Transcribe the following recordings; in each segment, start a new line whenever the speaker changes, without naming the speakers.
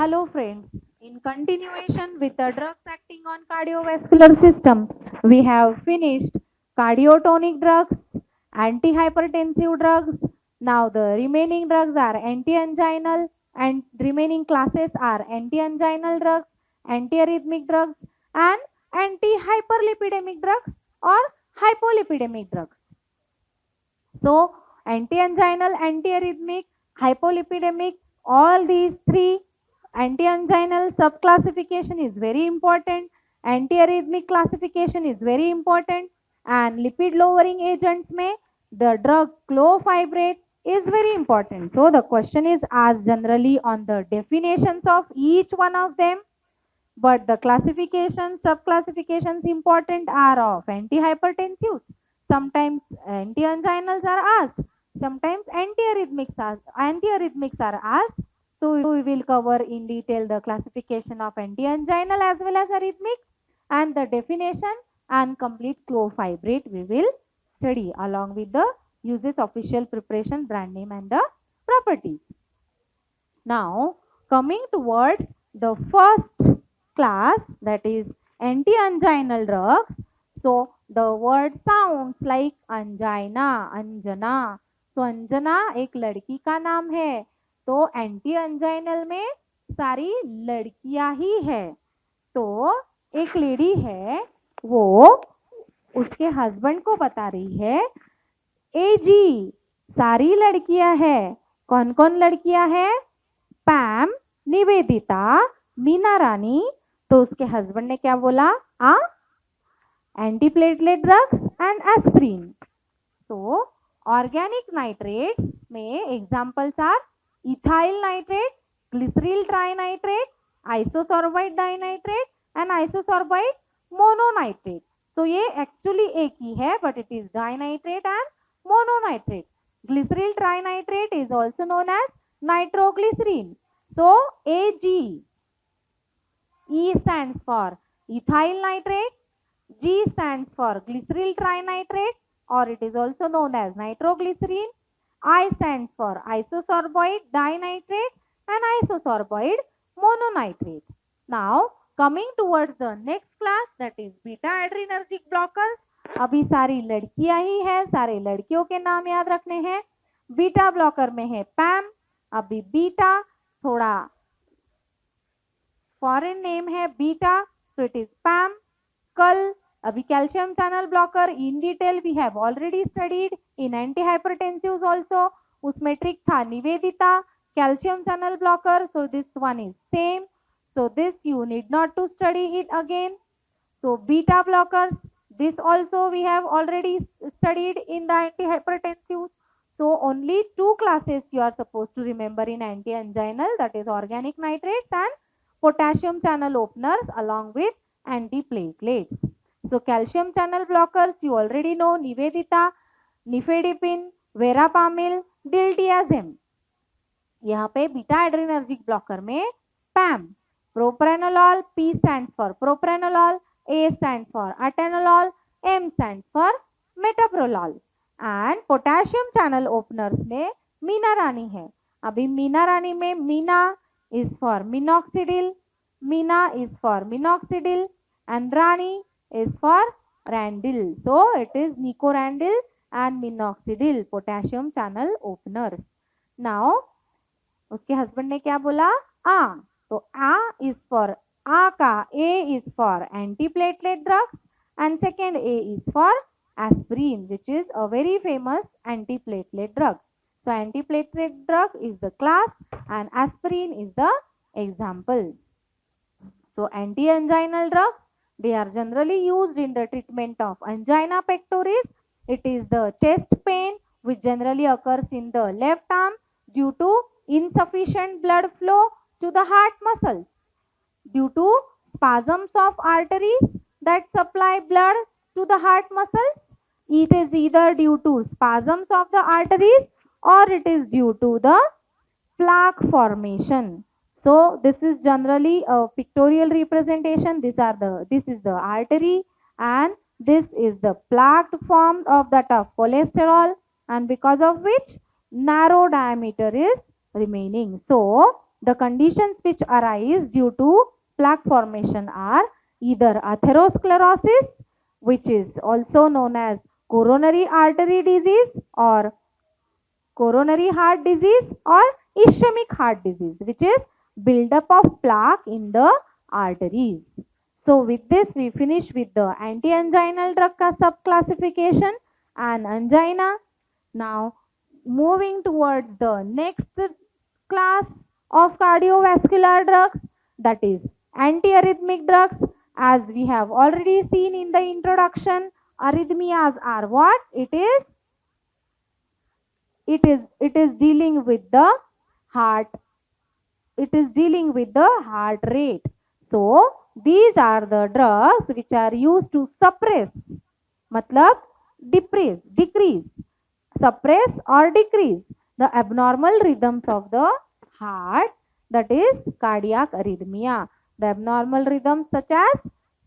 Hello friends, in continuation with the drugs acting on cardiovascular system, we have finished cardiotonic drugs, antihypertensive drugs. Now the remaining drugs are antianginal and remaining classes are antianginal drugs, antiarrhythmic drugs and antihyperlipidemic drugs or hypolipidemic drugs. So antianginal, antiarrhythmic, hypolipidemic, all these three. Antianginal subclassification is very important. Antiarrhythmic classification is very important. And lipid lowering agents may the drug clofibrate is very important. So the question is asked generally on the definitions of each one of them. But the classifications, subclassifications important are of antihypertensives. Sometimes antianginals are asked. Sometimes antiarrhythmics are asked. So we will cover in detail the classification of antianginal as well as arrhythmic, and the definition and complete clofibrate we will study along with the uses, official preparation, brand name and the properties. Now coming towards the first class, that is antianginal drugs. So the word sounds like angina, Anjana. So Anjana एक लड़की का नाम है. तो anti अंजाइनल में सारी लड़कियां ही है. तो एक लेडी है, वो उसके हस्बैंड को बता रही है, ए जी सारी लड़कियां है. कौन कौन लड़कियां है? पैम, निवेदिता, मीना रानी. तो उसके हस्बैंड ने क्या बोला? Antiplatelet drugs and aspirin. So organic nitrates में examples are ethyl nitrate, glyceryl trinitrate, isosorbide dinitrate and isosorbide mononitrate. तो ये एक्चुअली एक ही है, but it is dinitrate and mononitrate. Glyceryl trinitrate is also known as nitroglycerin. So Ag, E stands for ethyl nitrate, G stands for glyceryl trinitrate, or it is also known as nitroglycerin. I stands for isosorboid dinitrate and isosorboid mononitrate. Now coming towards the next class, that is beta adrenergic blockers. अभी सारी लड़कियां ही है, सारे लड़कियों के नाम याद रखने हैं. बीटा ब्लॉकर में है पैम. अभी बीटा थोड़ा फॉरेन नेम है बीटा, सो इट इज पैम. कल अभी calcium channel blocker in detail we have already studied in antihypertensives also. उसमें ट्रिक था Nivedita calcium channel blocker. So this one is same, so this you need not to study it again. So beta blockers, this also we have already studied in the antihypertensives. So only two classes you are supposed to remember in antianginal, that is organic nitrates and potassium channel openers along with antiplatelets. So calcium channel blockers you already know, nivedita, nifedipine, verapamil, diltiazem. यहाँ पे beta adrenergic blocker में पैम, प्रोप्रेनोलॉल, P stands for propranolol, A stands for atenolol, M stands for metoprolol. And potassium channel openers में मीना रानी है. अभी मीना रानी में Meena is for minoxidil, Meena is for minoxidil and Rani is for randil. So it is nicorandil and minoxidil potassium channel openers. Now उसके husband ने क्या बोला? तो A is for A का A is for antiplatelet drugs and second A is for aspirin, which is a very famous antiplatelet drug. So antiplatelet drug is the class and aspirin is the example. So antianginal drugs, they are generally used in the treatment of angina pectoris. It is the chest pain which generally occurs in the left arm due to insufficient blood flow to the heart muscles, due to spasms of arteries that supply blood to the heart muscles. It is either due to spasms of the arteries or it is due to the plaque formation. So this is generally a pictorial representation. This is the artery and this is the plaque form of that of cholesterol, and because of which narrow diameter is remaining. So The conditions which arise due to plaque formation are either atherosclerosis, which is also known as coronary artery disease or coronary heart disease, or ischemic heart disease, which is buildup of plaque in the arteries. So with this we finish with the anti-anginal drug subclassification and angina. Now moving towards the next class of cardiovascular drugs, that is antiarrhythmic drugs. As we have already seen in the introduction, arrhythmias are what? It is dealing with the heart. It is dealing with the heart rate. So these are the drugs which are used to suppress, matlab decrease, suppress or decrease the abnormal rhythms of the heart, that is cardiac arrhythmia. The abnormal rhythms such as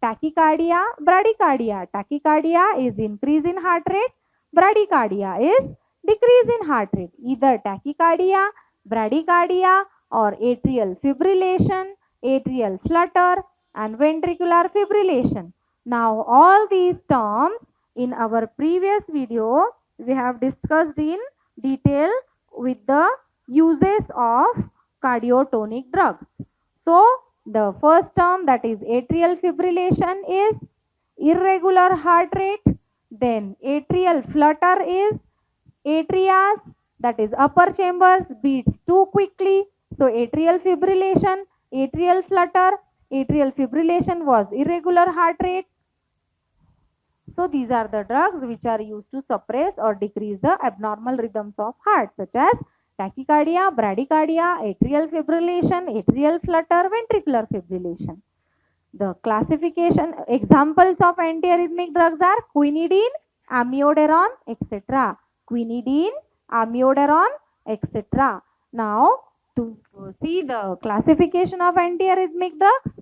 tachycardia, bradycardia. Tachycardia is increase in heart rate, bradycardia is decrease in heart rate. Either tachycardia, bradycardia, or atrial fibrillation, atrial flutter, and ventricular fibrillation. Now all these terms in our previous video we have discussed in detail with the uses of cardiotonic drugs. So the first term, that is atrial fibrillation, is irregular heart rate. Then atrial flutter is atrias, that is upper chambers, beats too quickly. So atrial fibrillation, atrial flutter. Atrial fibrillation was irregular heart rate. So these are the drugs which are used to suppress or decrease the abnormal rhythms of heart, such as tachycardia, bradycardia, atrial fibrillation, atrial flutter, ventricular fibrillation. The classification examples of antiarrhythmic drugs are quinidine, amiodarone, etc. Quinidine, amiodarone, etc. Now to see the classification of antiarrhythmic drugs,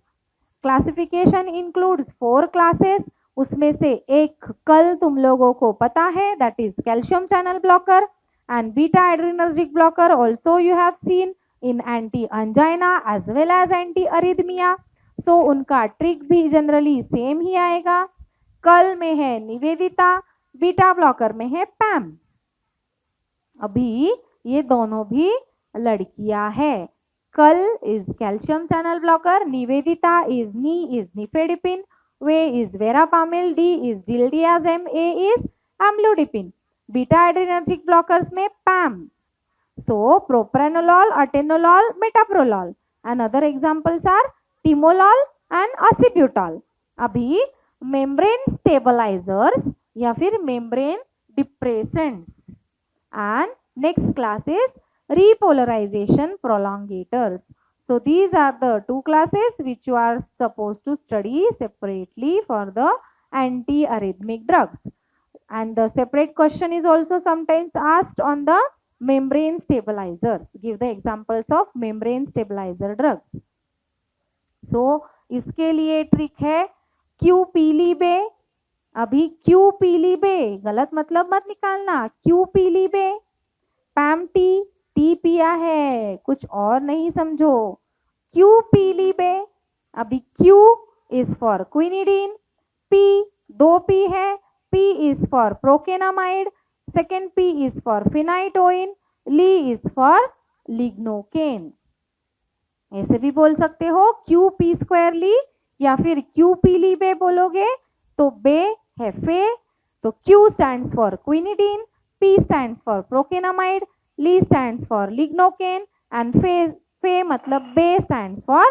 classification includes 4 classes. उसमें से एक कल तुम लोगों को पता है, that is calcium channel blocker and beta adrenergic blocker. Also you have seen in anti angina as well as anti arrhythmia. So उनका ट्रिक भी जनरली सेम ही आएगा. कल में है निवेदिता, बीटा ब्लॉकर में है पैम. अभी ये दोनों भी लड़कियां हैं. कल is calcium channel blocker, Nivedita is nifedipine, वे is verapamil, D is diltiazem, A is amlodipine. Beta adrenergic blockers में Pam. So propranolol, atenolol, metoprolol. And other examples are timolol and acebutolol. अभी मेम्ब्रेन स्टेबलाइजर्स या फिर membrane depressants. And next class is repolarization prolongators. So these are the two classes which you are supposed to study separately for the antiarrhythmic drugs. And the separate question is also sometimes asked on the membrane stabilizers. Give the examples of membrane stabilizer drugs. So इसके लिए trick है Q पीली बे. अभी Q पीली बे गलत मतलब मत निकालना. क्यू पीली बे, पैम टी, टी पिया है, कुछ और नहीं समझो. क्यू पीली बे. अभी Q is for quinidine, P 2 P है, P is for procainamide, second P is for phenytoin, ली इज फॉर लिग्नोकेन. ऐसे भी बोल सकते हो क्यू पी स्क्वायर ली, या फिर क्यू पीली बे बोलोगे तो बे है फे, तो Q stands for quinidine, P stands for prokenamide, Li stands for lignocaine, and fe मतलब बे stands for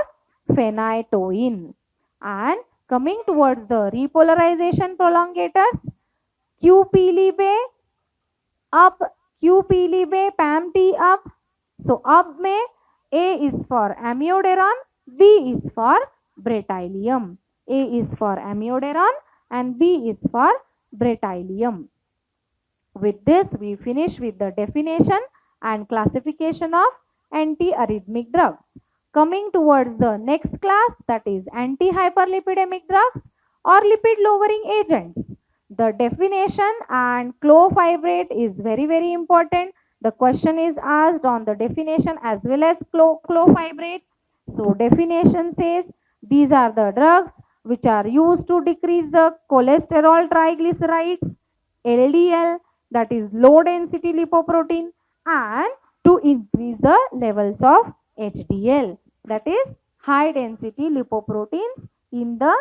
phenytoin. And coming towards the repolarization prolongators, Q पीली बे up, Q पीली बे पैम टी up. So up में A is for amiodarone, B is for bretylium. A is for amiodarone and B is for bretylium. With this we finish with the definition and classification of antiarrhythmic drugs. Coming towards the next class, that is antihyperlipidemic drugs or lipid lowering agents. The definition and clofibrate is very important. The question is asked on the definition as well as clofibrate. So definition says these are the drugs which are used to decrease the cholesterol triglycerides, LDL, that is low density lipoprotein, and to increase the levels of HDL, that is high density lipoproteins in the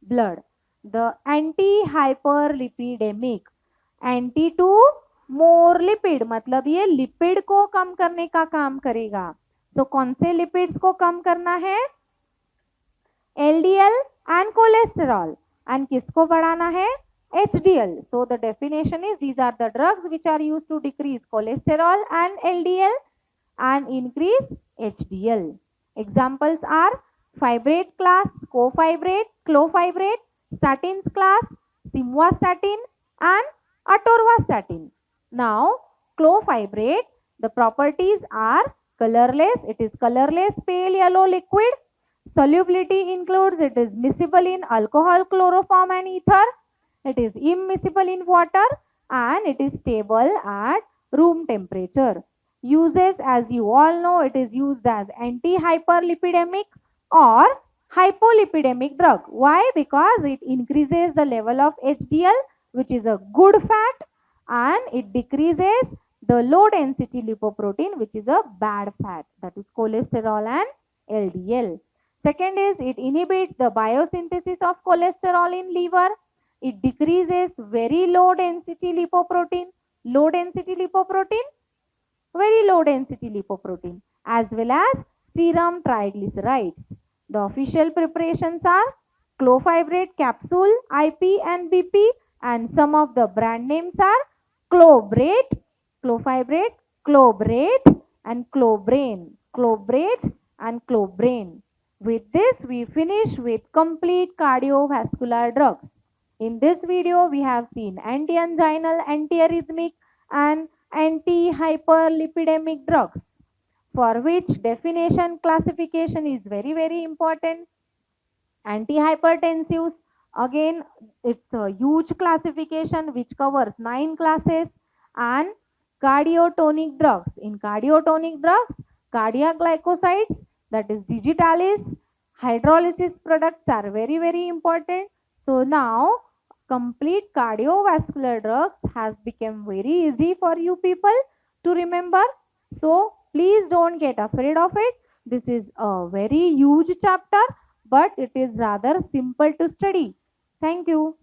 blood. The antihyperlipidemic, anti to more lipid, मतलब ये lipid को कम करने का काम करेगा. सो कौन से lipids को कम करना है? LDL and cholesterol. एंड किसको बढ़ाना है? HDL. So the definition is these are the drugs which are used to decrease cholesterol and LDL and increase HDL. Examples are fibrate class, cofibrate, clofibrate, statins class, simvastatin and atorvastatin. Now clofibrate, the properties are colorless. It is colorless pale yellow liquid. Solubility includes it is miscible in alcohol, chloroform and ether. It is immiscible in water and it is stable at room temperature. Uses, as you all know, it is used as antihyperlipidemic or hypolipidemic drug. Why? Because it increases the level of HDL, which is a good fat, and it decreases the low density lipoprotein, which is a bad fat, that is cholesterol and LDL. Second is it inhibits the biosynthesis of cholesterol in liver. It decreases very low density lipoprotein, very low density lipoprotein, as well as serum triglycerides. The official preparations are clofibrate capsule, IP and BP, and some of the brand names are clobrate, clofibrate, clobrate and clobrain, and clobrain. With this, we finish with complete cardiovascular drugs. In this video, we have seen antianginal, antiarrhythmic and antihyperlipidemic drugs, for which definition classification is very, very important. Antihypertensives, again, it's a huge classification which covers 9 classes. And cardiotonic drugs. In cardiotonic drugs, cardiac glycosides, that is digitalis, hydrolysis products are very, very important. So now complete cardiovascular drugs has become very easy for you people to remember. So please don't get afraid of it. This is a very huge chapter, but it is rather simple to study. Thank you.